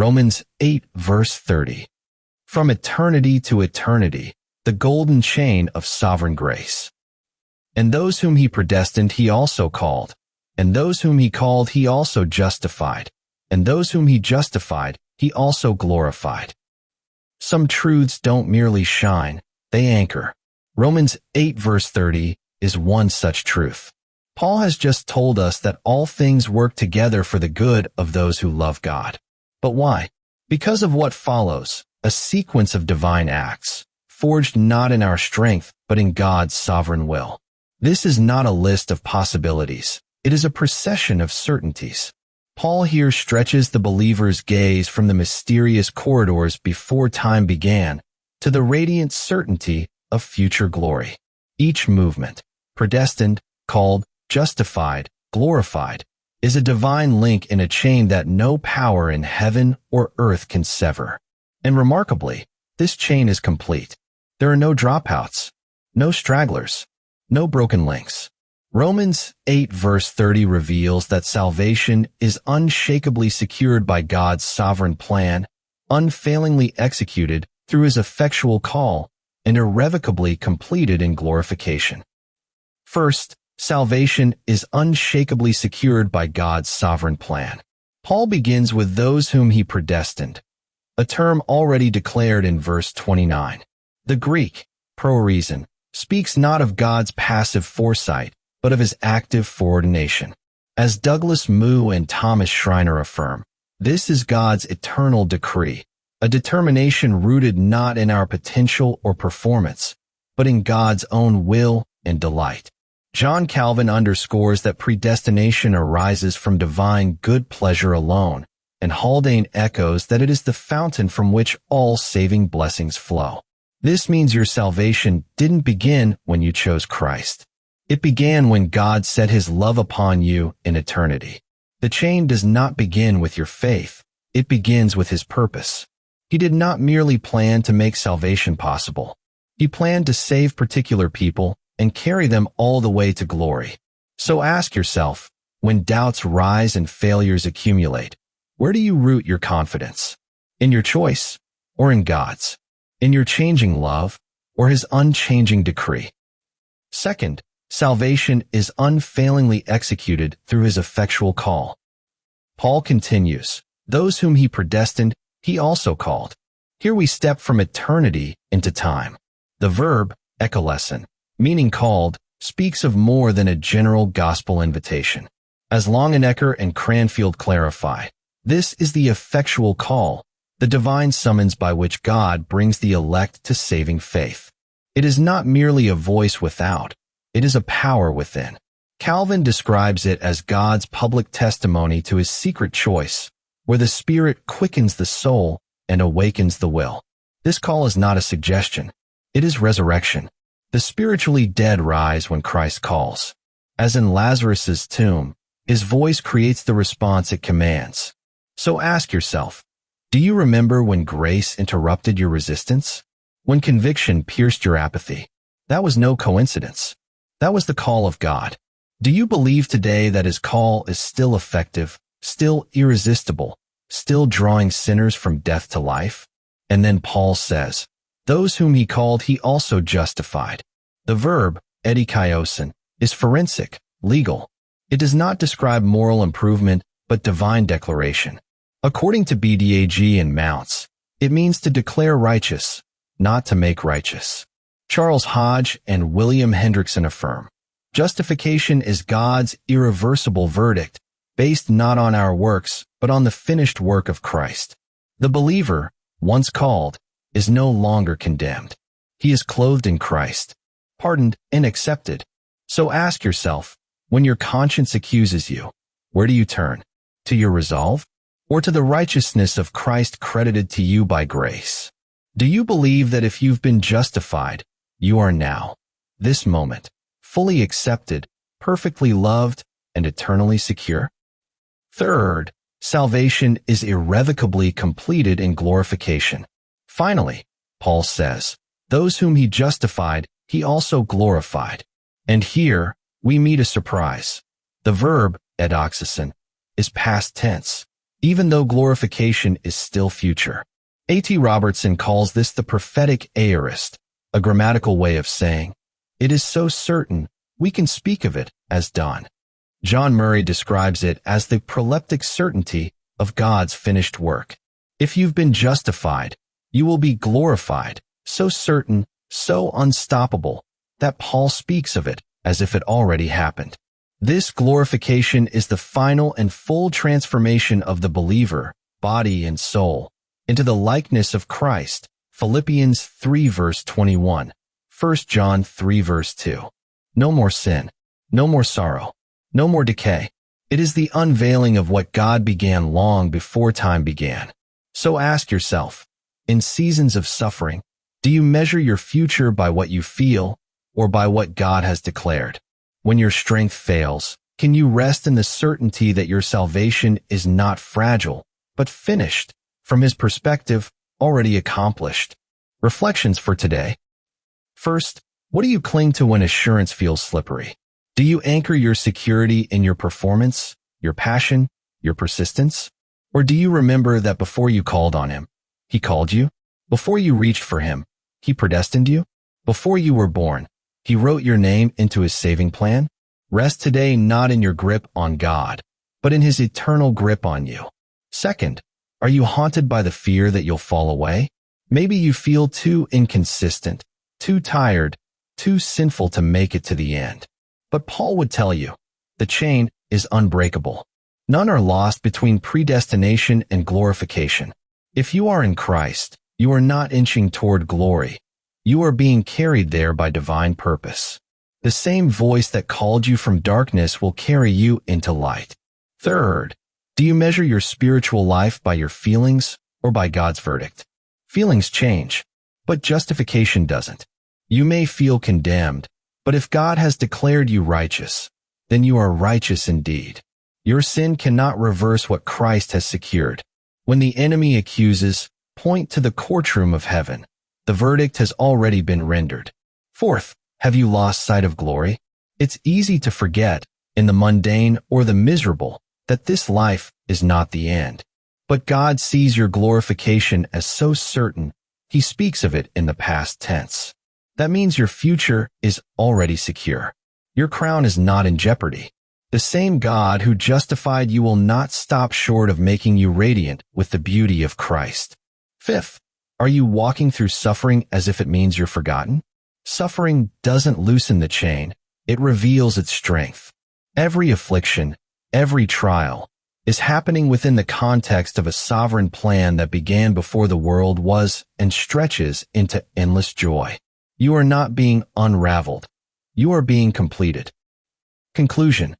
Romans 8 verse 30. From eternity to eternity, the golden chain of sovereign grace. And those whom he predestined he also called, and those whom he called he also justified, and those whom he justified he also glorified. Some truths don't merely shine, they anchor. Romans 8 verse 30 is one such truth. Paul has just told us that all things work together for the good of those who love God. But why? Because of what follows, a sequence of divine acts, forged not in our strength, but in God's sovereign will. This is not a list of possibilities. It is a procession of certainties. Paul here stretches the believer's gaze from the mysterious corridors before time began to the radiant certainty of future glory. Each movement, predestined, called, justified, glorified, is a divine link in a chain that no power in heaven or earth can sever. And remarkably, this chain is complete. There are no dropouts, no stragglers, no broken links. Romans 8 verse 30 reveals that salvation is unshakably secured by God's sovereign plan, unfailingly executed through his effectual call, and irrevocably completed in glorification. First, salvation is unshakably secured by God's sovereign plan. Paul begins with those whom he predestined, a term already declared in verse 29. The Greek, proreason, speaks not of God's passive foresight, but of his active foreordination. As Douglas Moo and Thomas Schreiner affirm, this is God's eternal decree, a determination rooted not in our potential or performance, but in God's own will and delight. John Calvin underscores that predestination arises from divine good pleasure alone, and Haldane echoes that it is the fountain from which all saving blessings flow. This means your salvation didn't begin when you chose Christ. It began when God set his love upon you in eternity. The chain does not begin with your faith. It begins with his purpose. He did not merely plan to make salvation possible. He planned to save particular people and carry them all the way to glory. So ask yourself, when doubts rise and failures accumulate, where do you root your confidence? In your choice or in God's? In your changing love or his unchanging decree? Second, salvation is unfailingly executed through his effectual call. Paul continues, those whom he predestined, he also called. Here we step from eternity into time. The verb, ekalesin, meaning called, speaks of more than a general gospel invitation. As Longenecker and Cranfield clarify, this is the effectual call, the divine summons by which God brings the elect to saving faith. It is not merely a voice without, it is a power within. Calvin describes it as God's public testimony to his secret choice, where the Spirit quickens the soul and awakens the will. This call is not a suggestion. It is resurrection. The spiritually dead rise when Christ calls. As in Lazarus's tomb, his voice creates the response it commands. So ask yourself, do you remember when grace interrupted your resistance? When conviction pierced your apathy? That was no coincidence. That was the call of God. Do you believe today that his call is still effective, still irresistible, still drawing sinners from death to life? And then Paul says, those whom he called he also justified. The verb, edikaiosin, is forensic, legal. It does not describe moral improvement, but divine declaration. According to BDAG and Mounts, it means to declare righteous, not to make righteous. Charles Hodge and William Hendrickson affirm, justification is God's irreversible verdict, based not on our works, but on the finished work of Christ. The believer, once called, is no longer condemned. He is clothed in Christ, pardoned and accepted. So ask yourself, when your conscience accuses you, where do you turn? To your resolve? Or to the righteousness of Christ credited to you by grace? Do you believe that if you've been justified, you are now, this moment, fully accepted, perfectly loved, and eternally secure? Third, salvation is irrevocably completed in glorification. Finally, Paul says, those whom he justified, he also glorified. And here, we meet a surprise. The verb, edoxasin, is past tense. even though glorification is still future. A.T. Robertson calls this the prophetic aorist, a grammatical way of saying, it is so certain we can speak of it as done. John Murray describes it as the proleptic certainty of God's finished work. If you've been justified, you will be glorified, so certain, so unstoppable, that Paul speaks of it as if it already happened. This glorification is the final and full transformation of the believer, body and soul, into the likeness of Christ. Philippians 3 verse 21, 1 John 3 verse 2. No more sin, no more sorrow, no more decay. It is the unveiling of what God began long before time began. So ask yourself, in seasons of suffering, do you measure your future by what you feel or by what God has declared? When your strength fails, can you rest in the certainty that your salvation is not fragile, but finished, from His perspective, already accomplished? Reflections for today. First, what do you cling to when assurance feels slippery? Do you anchor your security in your performance, your passion, your persistence? Or do you remember that before you called on Him, He called you? Before you reached for Him, He predestined you? Before you were born, He wrote your name into His saving plan? Rest today not in your grip on God, but in His eternal grip on you. Second, are you haunted by the fear that you'll fall away? Maybe you feel too inconsistent, too tired, too sinful to make it to the end. But Paul would tell you, the chain is unbreakable. None are lost between predestination and glorification. If you are in Christ, you are not inching toward glory. You are being carried there by divine purpose. The same voice that called you from darkness will carry you into light. Third, do you measure your spiritual life by your feelings or by God's verdict? Feelings change, but justification doesn't. You may feel condemned, but if God has declared you righteous, then you are righteous indeed. Your sin cannot reverse what Christ has secured. When the enemy accuses, point to the courtroom of heaven. The verdict has already been rendered. Fourth, have you lost sight of glory? It's easy to forget, in the mundane or the miserable, that this life is not the end. But God sees your glorification as so certain, He speaks of it in the past tense. That means your future is already secure. Your crown is not in jeopardy. The same God who justified you will not stop short of making you radiant with the beauty of Christ. Fifth, are you walking through suffering as if it means you're forgotten? Suffering doesn't loosen the chain, it reveals its strength. Every affliction, every trial, is happening within the context of a sovereign plan that began before the world was and stretches into endless joy. You are not being unraveled. You are being completed. Conclusion.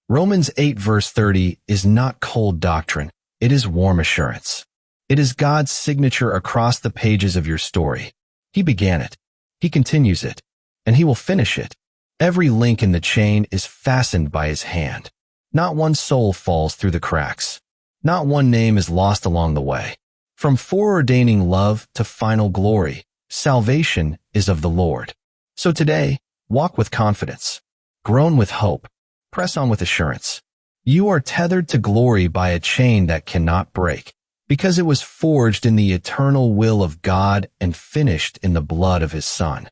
Romans 8 verse 30 is not cold doctrine. It is warm assurance. It is God's signature across the pages of your story. He began it. He continues it. And He will finish it. Every link in the chain is fastened by His hand. Not one soul falls through the cracks. Not one name is lost along the way. From foreordaining love to final glory, salvation is of the Lord. So today, walk with confidence. Groan with hope. Press on with assurance. You are tethered to glory by a chain that cannot break, because it was forged in the eternal will of God and finished in the blood of His Son.